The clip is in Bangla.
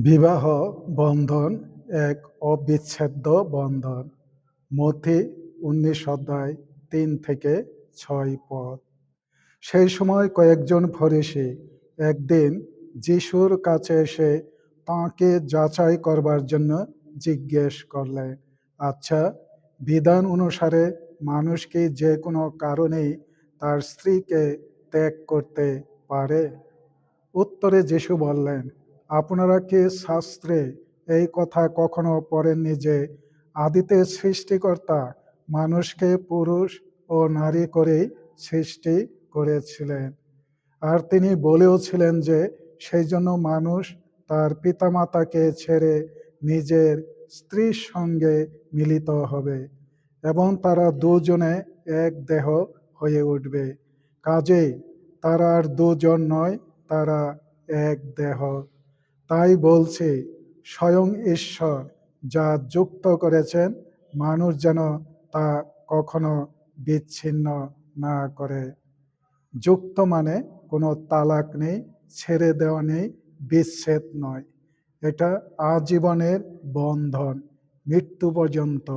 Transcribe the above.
বিবাহ বন্ধন এক অবিচ্ছেদ্য বন্ধন। মথি ১৯ অধ্যায় ৩ থেকে ৬ পদ। সেই সময় কয়েকজন ফরিসি একদিন যিশুর কাছে এসে তাঁকে যাচাই করবার জন্য জিজ্ঞেস করলেন, আচ্ছা, বিধান অনুসারে মানুষ কি যে কোনো কারণেই তার স্ত্রীকে ত্যাগ করতে পারে? উত্তরে যিশু বললেন, আপনারা কি শাস্ত্রে এই কথা কখনো পড়েননি যে আদিতে সৃষ্টিকর্তা মানুষকে পুরুষ ও নারী করেই সৃষ্টি করেছিলেন? আর তিনি বলেওছিলেন যে সেই জন্য মানুষ তার পিতামাতাকে ছেড়ে নিজের স্ত্রীর সঙ্গে মিলিত হবে এবং তারা দুজনে এক দেহ হয়ে উঠবে। কাজেই তারা আর দুজন নয়, তারা এক দেহ। তাই বলছি, স্বয়ং ঈশ্বর যা যুক্ত করেছেন, মানুষ যেন তা কখনো বিচ্ছিন্ন না করে। যুক্ত মানে কোনো তালাক নেই, ছেড়ে দেওয়া নেই, বিচ্ছেদ নয়। এটা আজীবনের বন্ধন, মৃত্যু পর্যন্ত।